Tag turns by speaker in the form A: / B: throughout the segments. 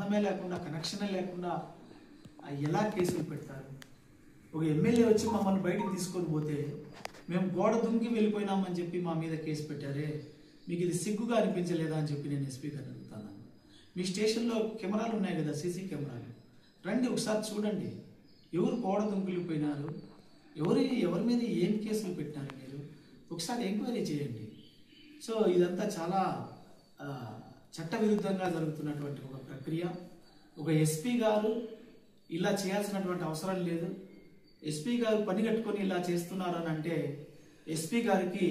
A: సంబంధమే లేకుండా కనెక్షనే లేకుండా ఎలా కేసులు పెడతారు? ఒక ఎమ్మెల్యే వచ్చి మమ్మల్ని బయటికి తీసుకొని పోతే మేము గోడ దుంకి వెళ్ళిపోయినామని చెప్పి మా మీద కేసు పెట్టారే, మీకు ఇది సిగ్గుగా అనిపించలేదా అని చెప్పి నేను ఎస్పీ గారిని అడుగుతాను. మీ స్టేషన్లో కెమెరాలు ఉన్నాయి కదా, సీసీ కెమెరాలు, రండి ఒకసారి చూడండి. ఎవరు గోడ దుంకిలిపోయినారు, ఎవరి మీద ఏం కేసులు పెట్టినారు మీరు ఒకసారి ఎంక్వైరీ చేయండి. సో ఇదంతా చాలా చట్టవిరుద్ధంగా జరుగుతున్నటువంటి ఒక ప్రక్రియ. ఒక ఎస్పీ గారు ఇలా చేయాల్సినటువంటి అవసరం లేదు. ఎస్పీ గారు పని కట్టుకొని ఇలా చేస్తున్నారు అని అంటే ఎస్పీ గారికి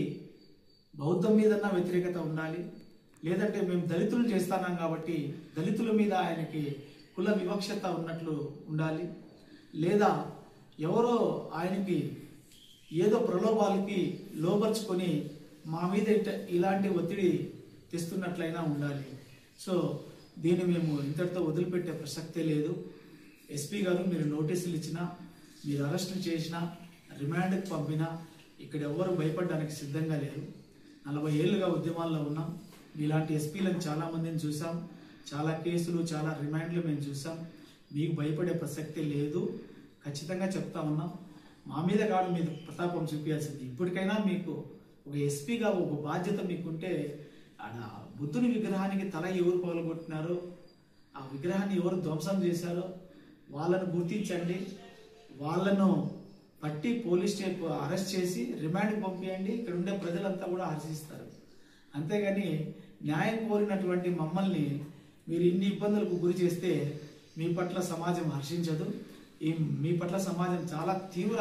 A: బౌద్ధం మీదన్నా వ్యతిరేకత ఉండాలి, లేదంటే మేము దళితులు చేస్తున్నాం కాబట్టి దళితుల మీద ఆయనకి కుల వివక్షత ఉన్నట్లు ఉండాలి, లేదా ఎవరో ఆయనకి ఏదో ప్రలోభాలకి లోపరుచుకొని మా మీద ఇలాంటి ఒత్తిడి తెస్తున్నట్లయినా ఉండాలి. సో దీన్ని మేము ఇంతటితో వదిలిపెట్టే ప్రసక్తే లేదు. ఎస్పీ గారు మీరు నోటీసులు ఇచ్చినా, మీరు అరెస్టులు చేసినా, రిమాండ్కి పంపినా ఇక్కడ ఎవరు భయపడడానికి సిద్ధంగా లేరు. 40 ఏళ్ళుగా ఉద్యమాల్లో ఉన్నాం. మీలాంటి ఎస్పీలను చాలామందిని చూసాం, చాలా కేసులు, చాలా రిమాండ్లు మేము చూసాం. మీకు భయపడే ప్రసక్తే లేదు. ఖచ్చితంగా చెప్తా ఉన్నాం. మా మీద కాదు మీరు ప్రతాపం చూపించాల్సింది. ఇప్పటికైనా మీకు ఒక ఎస్పీగా ఒక బాధ్యత మీకుంటే బుద్ధుని విగ్రహానికి తల ఎవరు పగలగొట్టినారో, ఆ విగ్రహాన్ని ఎవరు ధ్వంసం చేశారో వాళ్ళను గుర్తించండి, వాళ్ళను పట్టి పోలీస్ స్టేషన్ అరెస్ట్ చేసి రిమాండ్కి పంపించండి. ఇక్కడ ఉండే ప్రజలంతా కూడా హర్షిస్తారు. అంతేగాని న్యాయం కోరినటువంటి మమ్మల్ని మీరు ఇన్ని ఇబ్బందులకు గురి చేస్తే మీ పట్ల సమాజం హర్షించదు. మీ పట్ల సమాజం చాలా తీవ్ర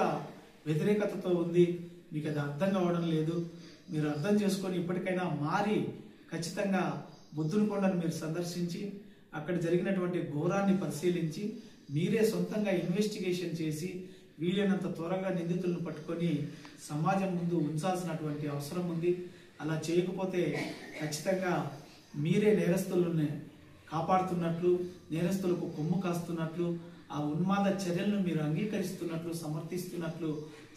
A: వ్యతిరేకతతో ఉంది. మీకు అది అర్థం కావడం లేదు. మీరు అర్థం చేసుకొని ఇప్పటికైనా మారి ఖచ్చితంగా బుద్ధుని కొండను మీరు సందర్శించి అక్కడ జరిగినటువంటి ఘోరాన్ని పరిశీలించి మీరే సొంతంగా ఇన్వెస్టిగేషన్ చేసి వీలైనంత త్వరగా నిందితులను పట్టుకొని సమాజం ముందు ఉంచాల్సినటువంటి అవసరం ఉంది. అలా చేయకపోతే ఖచ్చితంగా మీరే నేరస్తులను కాపాడుతున్నట్లు, నేరస్తులకు కొమ్ము కాస్తున్నట్లు, ఆ ఉన్మాద చర్యలను మీరు అంగీకరిస్తున్నట్లు, సమర్థిస్తున్నట్లు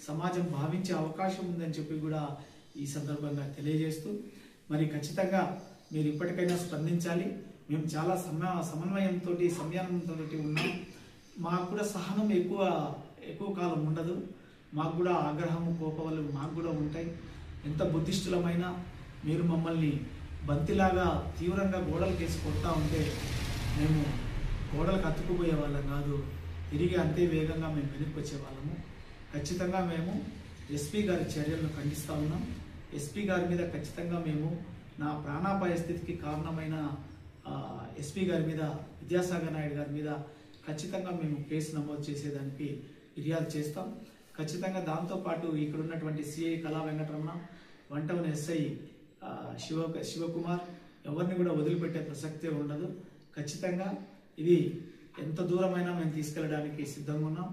A: సమాజం భావించే అవకాశం ఉందని చెప్పి కూడా ఈ సందర్భంగా తెలియజేస్తూ, మరి ఖచ్చితంగా మీరు ఇప్పటికైనా స్పందించాలి. మేము చాలా సమన్వయంతో సంయమనంతో ఉన్నాం. మాకు కూడా సహనం ఎక్కువ కాలం ఉండదు. మాకు కూడా ఆగ్రహము, కోపాలు మాకు కూడా ఉంటాయి. ఎంత బుద్ధిష్టులమైనా మీరు మమ్మల్ని బంతిలాగా తీవ్రంగా గోడలు కేసి కొడతా ఉంటే మేము గోడలకు అతుక్కుపోయే వాళ్ళం కాదు, తిరిగి అంతే వేగంగా మేము వెనక్కి వచ్చేవాళ్ళము. ఖచ్చితంగా మేము ఎస్పీ గారి చర్యలను ఖండిస్తూ ఉన్నాం. ఎస్పీ గారి మీద ఖచ్చితంగా మేము నా ప్రాణాపాయ స్థితికి కారణమైన ఎస్పీ గారి మీద, విద్యాసాగర్ నాయుడు గారి మీద ఖచ్చితంగా మేము కేసు నమోదు చేసేదానికి ఫిర్యాదు చేస్తాం. ఖచ్చితంగా దాంతోపాటు ఇక్కడ ఉన్నటువంటి సిఐ కళా వెంకటరమణ, 1 టౌన్ ఎస్ఐ శివకుమార్ ఎవరిని కూడా వదిలిపెట్టే ప్రసక్తే ఉండదు. ఖచ్చితంగా ఇది ఎంత దూరమైనా మేము తీసుకెళ్ళడానికి సిద్ధంగా ఉన్నాం.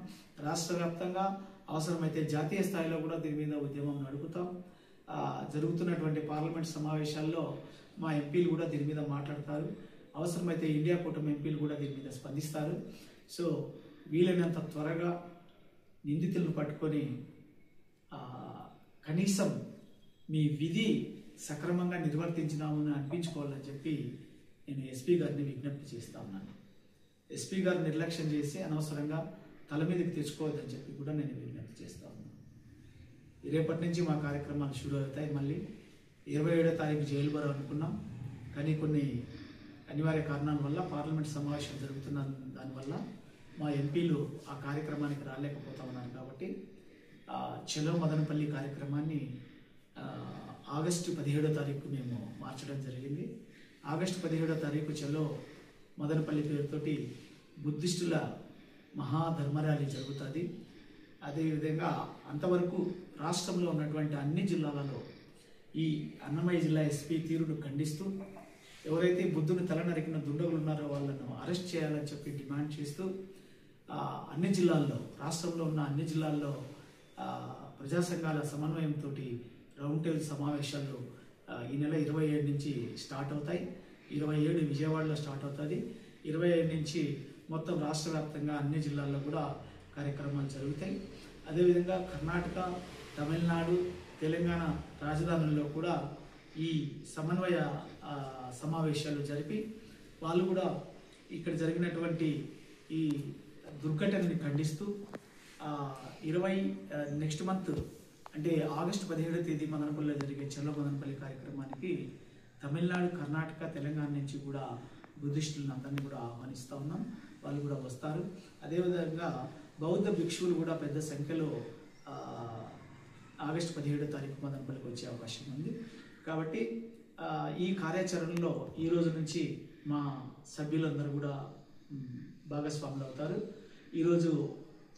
A: రాష్ట్ర వ్యాప్తంగా అవసరమైతే జాతీయ స్థాయిలో కూడా దీని మీద ఉద్యమం నడుపుతాం. జరుగుతున్నటువంటి పార్లమెంట్ సమావేశాల్లో మా ఎంపీలు కూడా దీని మీద మాట్లాడతారు. అవసరమైతే ఇండియా కూటమి ఎంపీలు కూడా దీని మీద స్పందిస్తారు. సో వీలైనంత త్వరగా నిందితులను పట్టుకొని కనీసం మీ విధి సక్రమంగా నిర్వర్తించినామని అనిపించుకోవాలని చెప్పి నేను ఎస్పీ గారిని విజ్ఞప్తి చేస్తా ఉన్నాను. ఎస్పీ గారు నిర్లక్ష్యం చేసి అనవసరంగా తల మీదకి తెచ్చుకోవద్దని చెప్పి కూడా నేను విజ్ఞప్తి చేస్తా ఉన్నాను. రేపటి నుంచి మా కార్యక్రమాలు షురూ అవుతాయి. మళ్ళీ 27వ తారీఖు జైలు బరో అనుకున్నాం, కానీ కొన్ని అనివార్య కారణాల వల్ల పార్లమెంట్ సమావేశం జరుగుతున్న దానివల్ల మా ఎంపీలు ఆ కార్యక్రమానికి రాలేకపోతా ఉన్నారు. కాబట్టి చలో మదనపల్లి కార్యక్రమాన్ని ఆగస్టు 17వ తారీఖు మేము మార్చడం జరిగింది. ఆగస్టు 17వ తారీఖు చలో మదనపల్లి పేరుతోటి బుద్ధిస్టుల మహాధర్మ ర్యాలీ జరుగుతుంది. అదేవిధంగా అంతవరకు రాష్ట్రంలో ఉన్నటువంటి అన్ని జిల్లాలలో ఈ అన్నమయ్య జిల్లా ఎస్పీ తీరును ఖండిస్తూ, ఎవరైతే బుద్ధుని తల నరికిన దుండగులు ఉన్నారో వాళ్ళను అరెస్ట్ చేయాలని చెప్పి డిమాండ్ చేస్తూ అన్ని జిల్లాల్లో, రాష్ట్రంలో ఉన్న అన్ని జిల్లాల్లో ప్రజా సంఘాల సమన్వయంతో రౌండ్ టేబుల్ సమావేశాలు ఈ నెల 27 నుంచి స్టార్ట్ అవుతాయి. 27 విజయవాడలో స్టార్ట్ అవుతుంది. 25 నుంచి మొత్తం రాష్ట్ర వ్యాప్తంగా అన్ని జిల్లాల్లో కూడా కార్యక్రమాలు జరుగుతాయి. అదేవిధంగా కర్ణాటక, తమిళనాడు, తెలంగాణ రాజధానుల్లో కూడా ఈ సమన్వయ సమావేశాలు జరిపి వాళ్ళు కూడా ఇక్కడ జరిగినటువంటి ఈ దుర్ఘటనని ఖండిస్తూ నెక్స్ట్ మంత్ అంటే ఆగస్టు 17వ తేదీ మదనపల్లిలో జరిగే చలో మదనపల్లి కార్యక్రమానికి తమిళనాడు, కర్ణాటక, తెలంగాణ నుంచి కూడా బుద్ధిస్టులను అందరినీ కూడా ఆహ్వానిస్తూ ఉన్నాం. వాళ్ళు కూడా వస్తారు. అదేవిధంగా బౌద్ధ భిక్షువులు కూడా పెద్ద సంఖ్యలో ఆగస్టు 17వ తారీఖు మదనపల్లికి వచ్చే అవకాశం ఉంది. కాబట్టి ఈ కార్యాచరణలో ఈ రోజు నుంచి మా సభ్యులందరూ కూడా భాగస్వాములు అవుతారు. ఈరోజు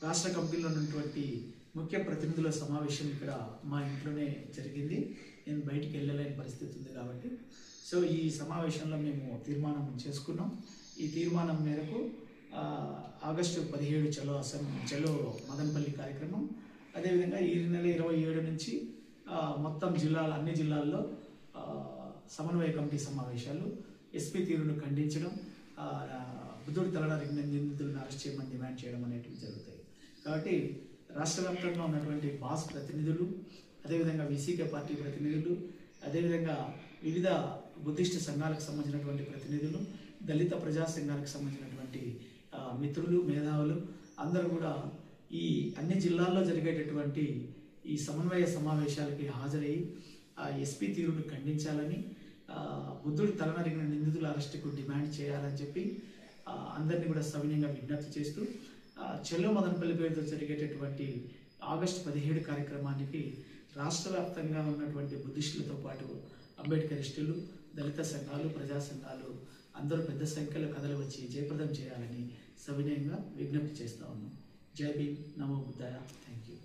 A: రాష్ట్ర కమిటీలో ఉన్నటువంటి ముఖ్య ప్రతినిధుల సమావేశం ఇక్కడ మా ఇంట్లోనే జరిగింది. నేను బయటికి వెళ్ళలేని పరిస్థితి ఉంది కాబట్టి సో ఈ సమావేశంలో మేము తీర్మానం చేసుకున్నాం. ఈ తీర్మానం మేరకు ఆగస్టు 17 చలో మదనపల్లి కార్యక్రమం, అదేవిధంగా ఈ నెల 27 నుంచి మొత్తం అన్ని జిల్లాల్లో సమన్వయ కమిటీ సమావేశాలు, ఎస్పీ తీరును ఖండించడం, బుద్ధుడి తలడానికి నిందితులను అరెస్ట్ చేయమని డిమాండ్ చేయడం అనేటివి జరుగుతాయి. కాబట్టి రాష్ట్ర వ్యాప్తంగా ఉన్నటువంటి బాస్ ప్రతినిధులు, అదేవిధంగా విసికే పార్టీ ప్రతినిధులు, అదేవిధంగా వివిధ బుద్ధిస్ట్ సంఘాలకు సంబంధించినటువంటి ప్రతినిధులు, దళిత ప్రజా సంఘాలకు సంబంధించినటువంటి మిత్రులు, మేధావులు అందరూ కూడా ఈ అన్ని జిల్లాల్లో జరిగేటటువంటి ఈ సమన్వయ సమావేశాలకి హాజరయ్యి ఎస్పీ తీరును ఖండించాలని, బుద్ధుడి తలనరిగిన నిందితుల అరెస్టుకు డిమాండ్ చేయాలని చెప్పి అందరినీ కూడా సవినయంగా విజ్ఞప్తి చేస్తూ చలో మదనపల్లి పేరుతో జరిగేటటువంటి ఆగస్టు 17 కార్యక్రమానికి రాష్ట్ర వ్యాప్తంగా ఉన్నటువంటి బుద్ధిస్టులతో పాటు అంబేద్కరిస్టులు, దళిత సంఘాలు, ప్రజా సంఘాలు అందరూ పెద్ద సంఖ్యలో కథలు వచ్చి జయప్రదం చేయాలని సవినయంగా విజ్ఞప్తి చేస్తా ఉన్నాం. జై భీమ్, నమో బుద్ధాయ. Thank you.